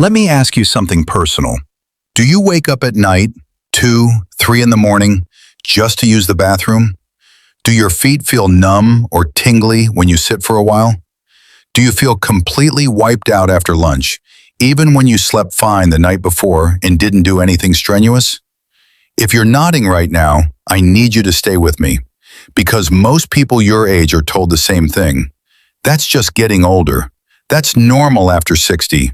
Let me ask you something personal. Do you wake up at night, 2, 3 in the morning, just to use the bathroom? Do your feet feel numb or tingly when you sit for a while? Do you feel completely wiped out after lunch, even when you slept fine the night before and didn't do anything strenuous? If you're nodding right now, I need you to stay with me, because most people your age are told the same thing. That's just getting older. That's normal after 60.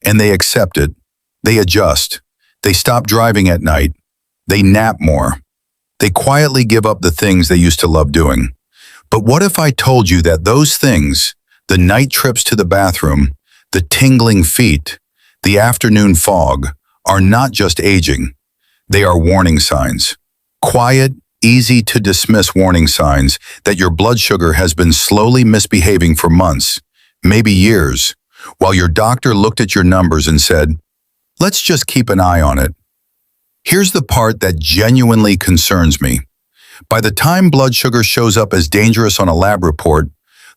And they accept it. They adjust. They stop driving at night. They nap more. They quietly give up the things they used to love doing. But what if I told you that those things, the night trips to the bathroom, the tingling feet, the afternoon fog, are not just aging. They are warning signs. Quiet, easy to dismiss warning signs that your blood sugar has been slowly misbehaving for months, maybe years, while your doctor looked at your numbers and said, "Let's just keep an eye on it." Here's the part that genuinely concerns me. By the time blood sugar shows up as dangerous on a lab report,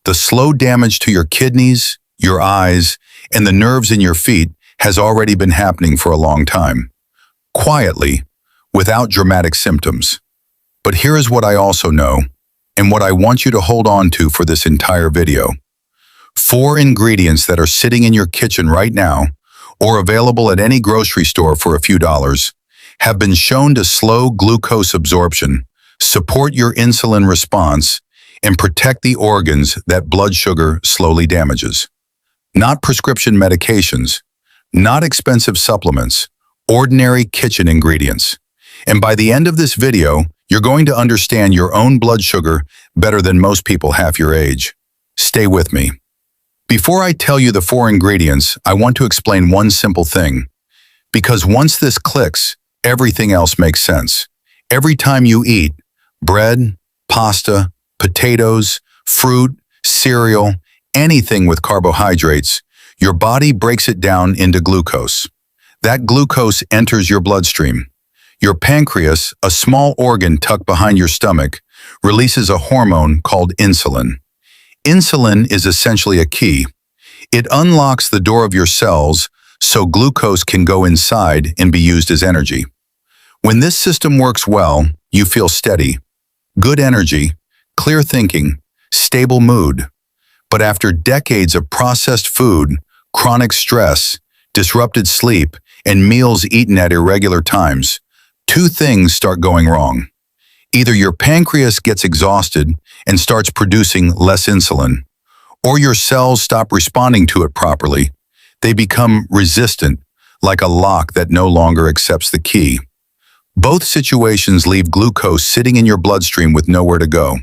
the slow damage to your kidneys, your eyes, and the nerves in your feet has already been happening for a long time. Quietly, without dramatic symptoms. But here is what I also know, and what I want you to hold on to for this entire video. 4 ingredients that are sitting in your kitchen right now, or available at any grocery store for a few dollars, have been shown to slow glucose absorption, support your insulin response, and protect the organs that blood sugar slowly damages. Not prescription medications, not expensive supplements, ordinary kitchen ingredients. And by the end of this video, you're going to understand your own blood sugar better than most people half your age. Stay with me. Before I tell you the 4 ingredients, I want to explain one simple thing. Because once this clicks, everything else makes sense. Every time you eat bread, pasta, potatoes, fruit, cereal, anything with carbohydrates, your body breaks it down into glucose. That glucose enters your bloodstream. Your pancreas, a small organ tucked behind your stomach, releases a hormone called insulin. Insulin is essentially a key. It unlocks the door of your cells so glucose can go inside and be used as energy. When this system works well, you feel steady, good energy, clear thinking, stable mood. But after decades of processed food, chronic stress, disrupted sleep, and meals eaten at irregular times, 2 things start going wrong. Either your pancreas gets exhausted and starts producing less insulin, or your cells stop responding to it properly. They become resistant, like a lock that no longer accepts the key. Both situations leave glucose sitting in your bloodstream with nowhere to go.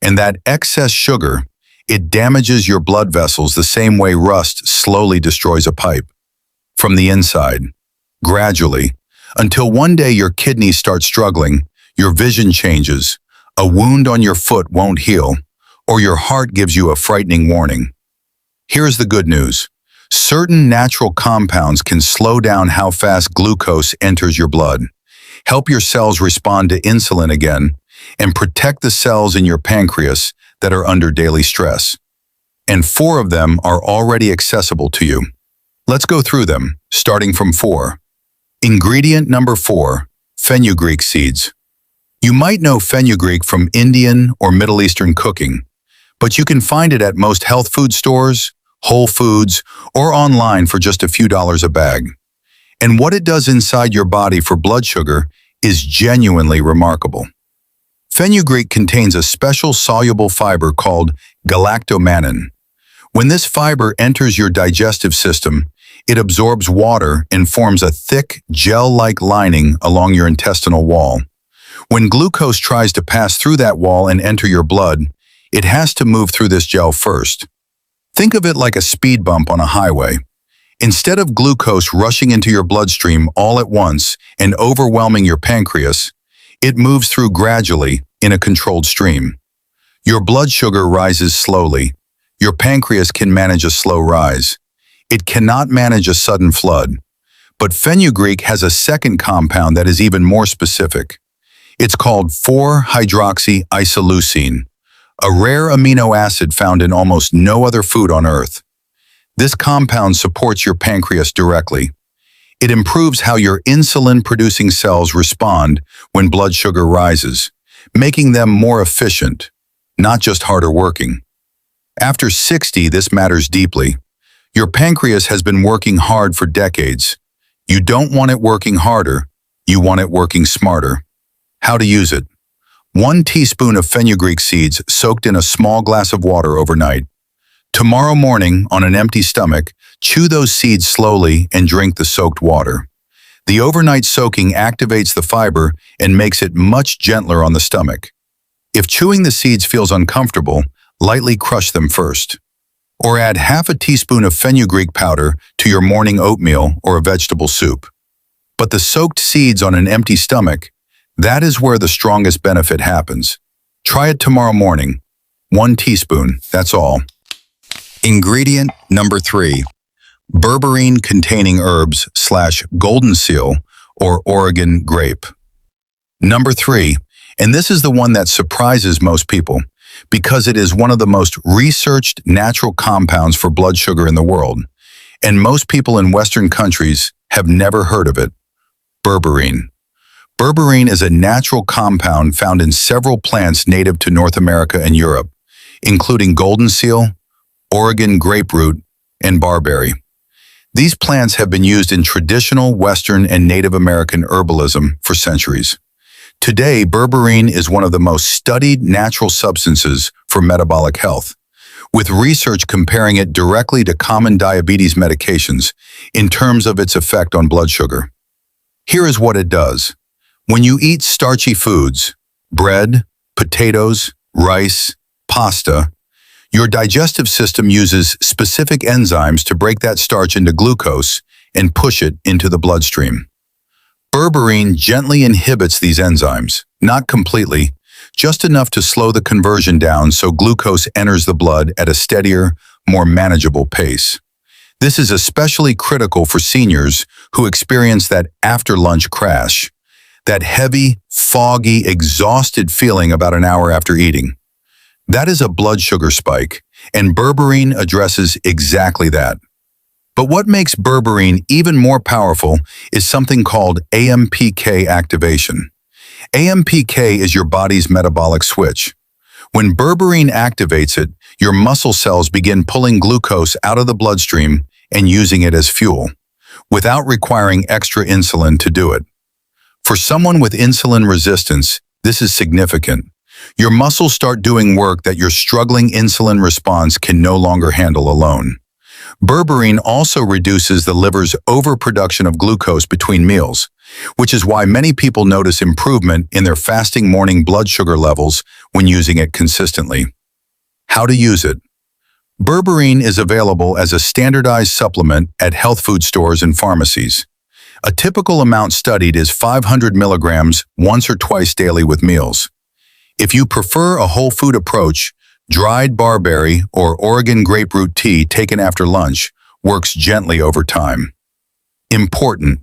And that excess sugar, it damages your blood vessels the same way rust slowly destroys a pipe. From the inside, gradually, until one day your kidneys start struggling, your vision changes, a wound on your foot won't heal, or your heart gives you a frightening warning. Here's the good news. Certain natural compounds can slow down how fast glucose enters your blood, help your cells respond to insulin again, and protect the cells in your pancreas that are under daily stress. And 4 of them are already accessible to you. Let's go through them, starting from 4. Ingredient number 4, fenugreek seeds. You might know fenugreek from Indian or Middle Eastern cooking, but you can find it at most health food stores, Whole Foods, or online for just a few dollars a bag. And what it does inside your body for blood sugar is genuinely remarkable. Fenugreek contains a special soluble fiber called galactomannan. When this fiber enters your digestive system, it absorbs water and forms a thick, gel-like lining along your intestinal wall. When glucose tries to pass through that wall and enter your blood, it has to move through this gel first. Think of it like a speed bump on a highway. Instead of glucose rushing into your bloodstream all at once and overwhelming your pancreas, it moves through gradually in a controlled stream. Your blood sugar rises slowly. Your pancreas can manage a slow rise. It cannot manage a sudden flood. But fenugreek has a second compound that is even more specific. It's called 4-hydroxyisoleucine, a rare amino acid found in almost no other food on Earth. This compound supports your pancreas directly. It improves how your insulin-producing cells respond when blood sugar rises, making them more efficient, not just harder working. After 60, this matters deeply. Your pancreas has been working hard for decades. You don't want it working harder, you want it working smarter. How to use it? 1 teaspoon of fenugreek seeds soaked in a small glass of water overnight. Tomorrow morning, on an empty stomach, chew those seeds slowly and drink the soaked water. The overnight soaking activates the fiber and makes it much gentler on the stomach. If chewing the seeds feels uncomfortable, lightly crush them first. Or add half a teaspoon of fenugreek powder to your morning oatmeal or a vegetable soup. But the soaked seeds on an empty stomach, that is where the strongest benefit happens. Try it tomorrow morning. 1 teaspoon, that's all. Ingredient number 3. Berberine-containing herbs/golden seal or Oregon grape. Number 3, and this is the one that surprises most people because it is one of the most researched natural compounds for blood sugar in the world, and most people in Western countries have never heard of it. Berberine. Berberine is a natural compound found in several plants native to North America and Europe, including golden seal, Oregon graperoot, and barberry. These plants have been used in traditional Western and Native American herbalism for centuries. Today, berberine is one of the most studied natural substances for metabolic health, with research comparing it directly to common diabetes medications in terms of its effect on blood sugar. Here is what it does. When you eat starchy foods, bread, potatoes, rice, pasta, your digestive system uses specific enzymes to break that starch into glucose and push it into the bloodstream. Berberine gently inhibits these enzymes, not completely, just enough to slow the conversion down so glucose enters the blood at a steadier, more manageable pace. This is especially critical for seniors who experience that after-lunch crash, that heavy, foggy, exhausted feeling about an hour after eating. That is a blood sugar spike, and berberine addresses exactly that. But what makes berberine even more powerful is something called AMPK activation. AMPK is your body's metabolic switch. When berberine activates it, your muscle cells begin pulling glucose out of the bloodstream and using it as fuel, without requiring extra insulin to do it. For someone with insulin resistance, this is significant. Your muscles start doing work that your struggling insulin response can no longer handle alone. Berberine also reduces the liver's overproduction of glucose between meals, which is why many people notice improvement in their fasting morning blood sugar levels when using it consistently. How to use it? Berberine is available as a standardized supplement at health food stores and pharmacies. A typical amount studied is 500 milligrams once or twice daily with meals. If you prefer a whole food approach, dried barberry or Oregon graperoot tea taken after lunch works gently over time. Important: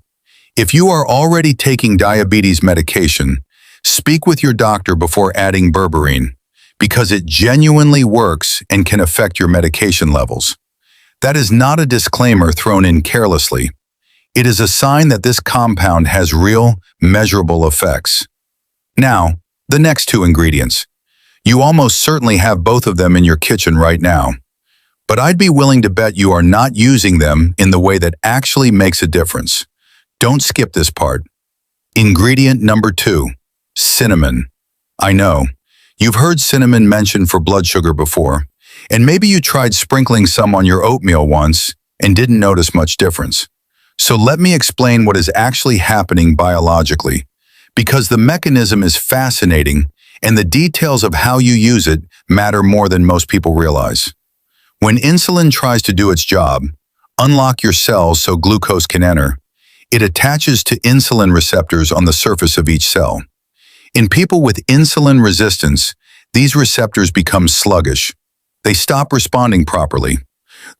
if you are already taking diabetes medication, speak with your doctor before adding berberine, because it genuinely works and can affect your medication levels. That is not a disclaimer thrown in carelessly. It is a sign that this compound has real, measurable effects. Now, the next 2 ingredients. You almost certainly have both of them in your kitchen right now, but I'd be willing to bet you are not using them in the way that actually makes a difference. Don't skip this part. Ingredient number 2, cinnamon. I know, you've heard cinnamon mentioned for blood sugar before, and maybe you tried sprinkling some on your oatmeal once and didn't notice much difference. So let me explain what is actually happening biologically, because the mechanism is fascinating and the details of how you use it matter more than most people realize. When insulin tries to do its job, unlock your cells so glucose can enter, it attaches to insulin receptors on the surface of each cell. In people with insulin resistance, these receptors become sluggish. They stop responding properly.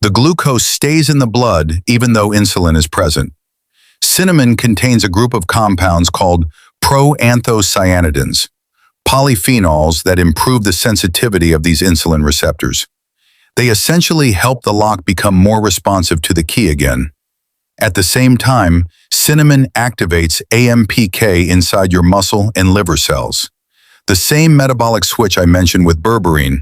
The glucose stays in the blood even though insulin is present. Cinnamon contains a group of compounds called proanthocyanidins, polyphenols that improve the sensitivity of these insulin receptors. They essentially help the lock become more responsive to the key again. At the same time, cinnamon activates AMPK inside your muscle and liver cells. The same metabolic switch I mentioned with berberine,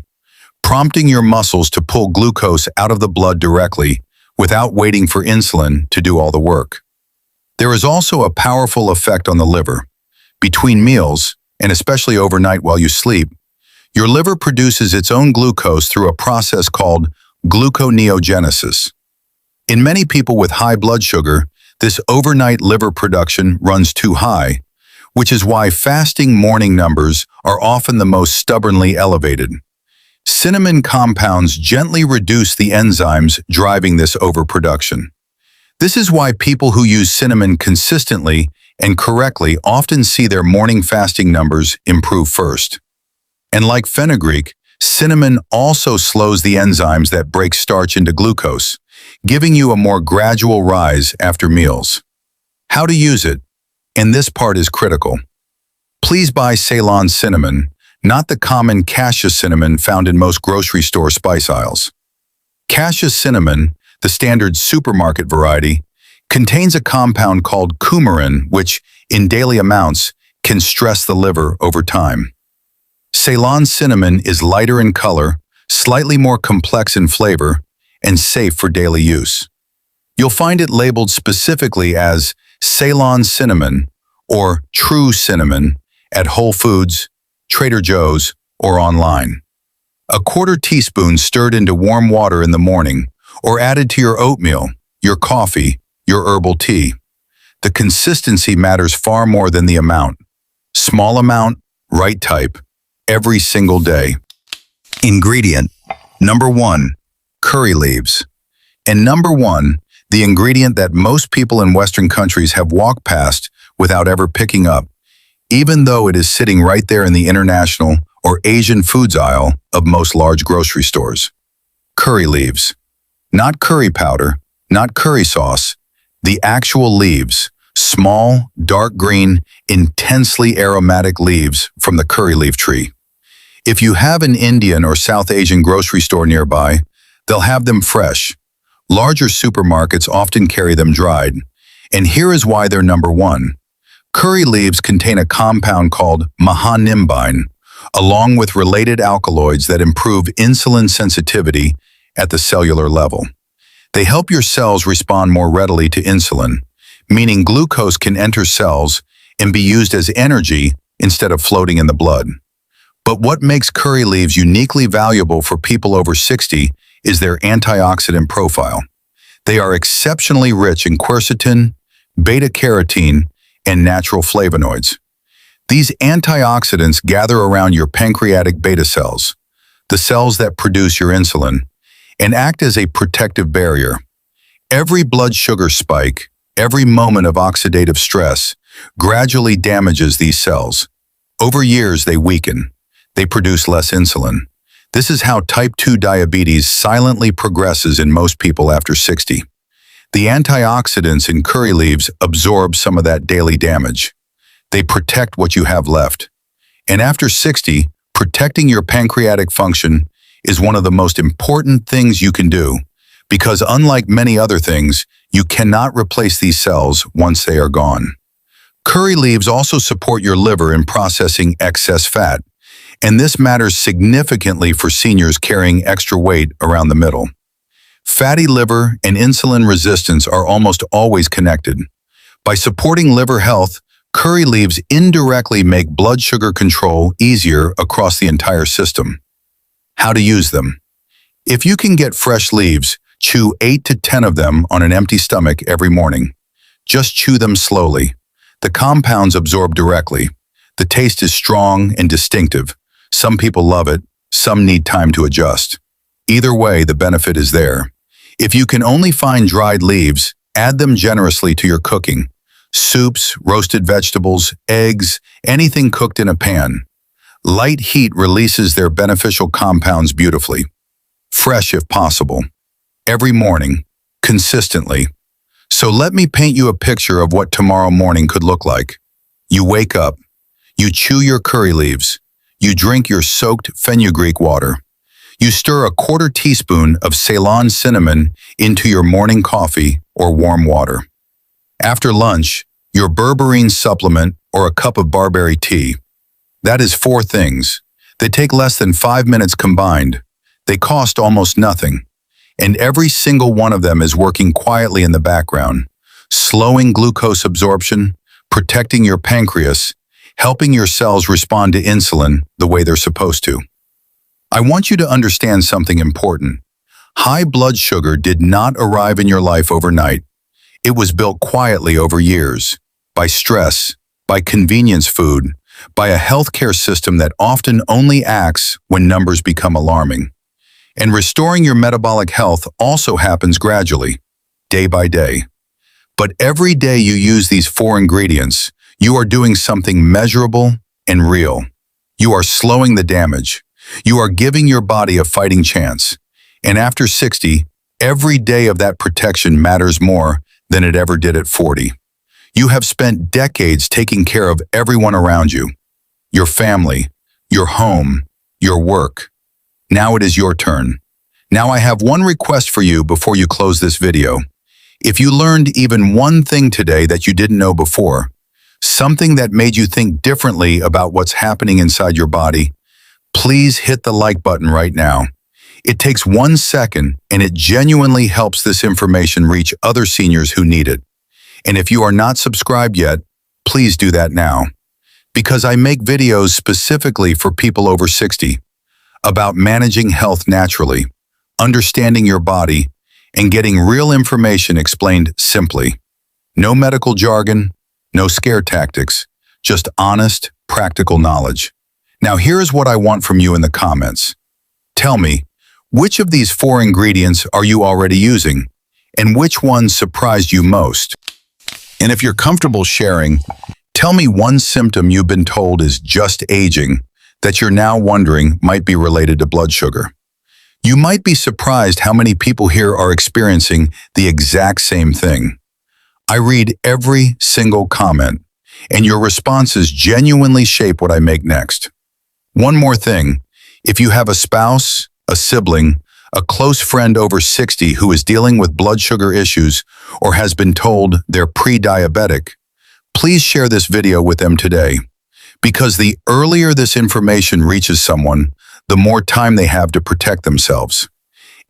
prompting your muscles to pull glucose out of the blood directly without waiting for insulin to do all the work. There is also a powerful effect on the liver. Between meals, and especially overnight while you sleep, your liver produces its own glucose through a process called gluconeogenesis. In many people with high blood sugar, this overnight liver production runs too high, which is why fasting morning numbers are often the most stubbornly elevated. Cinnamon compounds gently reduce the enzymes driving this overproduction. This is why people who use cinnamon consistently and correctly often see their morning fasting numbers improve first. And like fenugreek, cinnamon also slows the enzymes that break starch into glucose, giving you a more gradual rise after meals. How to use it? And this part is critical. Please buy Ceylon cinnamon, not the common cassia cinnamon found in most grocery store spice aisles. Cassia cinnamon, the standard supermarket variety, contains a compound called coumarin, which, in daily amounts, can stress the liver over time. Ceylon cinnamon is lighter in color, slightly more complex in flavor, and safe for daily use. You'll find it labeled specifically as Ceylon cinnamon or True Cinnamon at Whole Foods, Trader Joe's, or online. A quarter teaspoon stirred into warm water in the morning or added to your oatmeal, your coffee, your herbal tea. The consistency matters far more than the amount. Small amount, right type, every single day. Ingredient. Number 1. Curry leaves. And number 1, the ingredient that most people in Western countries have walked past without ever picking up, even though it is sitting right there in the international or Asian foods aisle of most large grocery stores. Curry leaves. Not curry powder, not curry sauce, the actual leaves, small, dark green, intensely aromatic leaves from the curry leaf tree. If you have an Indian or South Asian grocery store nearby, they'll have them fresh. Larger supermarkets often carry them dried. And here is why they're number 1. Curry leaves contain a compound called mahanimbine, along with related alkaloids that improve insulin sensitivity at the cellular level. They help your cells respond more readily to insulin, meaning glucose can enter cells and be used as energy instead of floating in the blood. But what makes curry leaves uniquely valuable for people over 60 is their antioxidant profile. They are exceptionally rich in quercetin, beta-carotene, and natural flavonoids. These antioxidants gather around your pancreatic beta cells, the cells that produce your insulin, and act as a protective barrier. Every blood sugar spike, every moment of oxidative stress, gradually damages these cells. Over years, they weaken. They produce less insulin. This is how type 2 diabetes silently progresses in most people after 60. The antioxidants in curry leaves absorb some of that daily damage. They protect what you have left. And after 60, protecting your pancreatic function is one of the most important things you can do, because unlike many other things, you cannot replace these cells once they are gone. Curry leaves also support your liver in processing excess fat, and this matters significantly for seniors carrying extra weight around the middle. Fatty liver and insulin resistance are almost always connected. By supporting liver health, curry leaves indirectly make blood sugar control easier across the entire system. How to use them. If you can get fresh leaves, chew 8 to 10 of them on an empty stomach every morning. Just chew them slowly. The compounds absorb directly. The taste is strong and distinctive. Some people love it, some need time to adjust. Either way, the benefit is there. If you can only find dried leaves, add them generously to your cooking. Soups, roasted vegetables, eggs, anything cooked in a pan. Light heat releases their beneficial compounds beautifully. Fresh if possible. Every morning, consistently. So let me paint you a picture of what tomorrow morning could look like. You wake up. You chew your curry leaves. You drink your soaked fenugreek water. You stir a quarter teaspoon of Ceylon cinnamon into your morning coffee or warm water. After lunch, your berberine supplement or a cup of barberry tea. That is 4 things. They take less than 5 minutes combined. They cost almost nothing. And every single one of them is working quietly in the background, slowing glucose absorption, protecting your pancreas, helping your cells respond to insulin the way they're supposed to. I want you to understand something important. High blood sugar did not arrive in your life overnight. It was built quietly over years, by stress, by convenience food, by a healthcare system that often only acts when numbers become alarming. And restoring your metabolic health also happens gradually, day by day. But every day you use these 4 ingredients, you are doing something measurable and real. You are slowing the damage. You are giving your body a fighting chance. And after 60, every day of that protection matters more than it ever did at 40. You have spent decades taking care of everyone around you, your family, your home, your work. Now it is your turn. Now I have one request for you before you close this video. If you learned even one thing today that you didn't know before, something that made you think differently about what's happening inside your body, please hit the like button right now. It takes 1 second and it genuinely helps this information reach other seniors who need it. And if you are not subscribed yet, please do that now. Because I make videos specifically for people over 60 about managing health naturally, understanding your body, and getting real information explained simply. No medical jargon, no scare tactics, just honest, practical knowledge. Now here's what I want from you in the comments. Tell me, which of these 4 ingredients are you already using, and which one surprised you most? And if you're comfortable sharing, tell me one symptom you've been told is just aging that you're now wondering might be related to blood sugar. You might be surprised how many people here are experiencing the exact same thing. I read every single comment, and your responses genuinely shape what I make next. One more thing, if you have a spouse, a sibling, a close friend over 60 who is dealing with blood sugar issues or has been told they're pre-diabetic, please share this video with them today. Because the earlier this information reaches someone, the more time they have to protect themselves.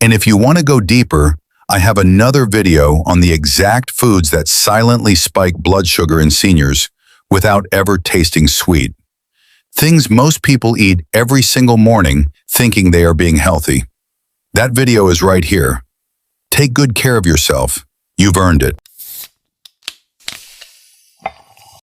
And if you want to go deeper, I have another video on the exact foods that silently spike blood sugar in seniors without ever tasting sweet. Things most people eat every single morning thinking they are being healthy. That video is right here. Take good care of yourself. You've earned it.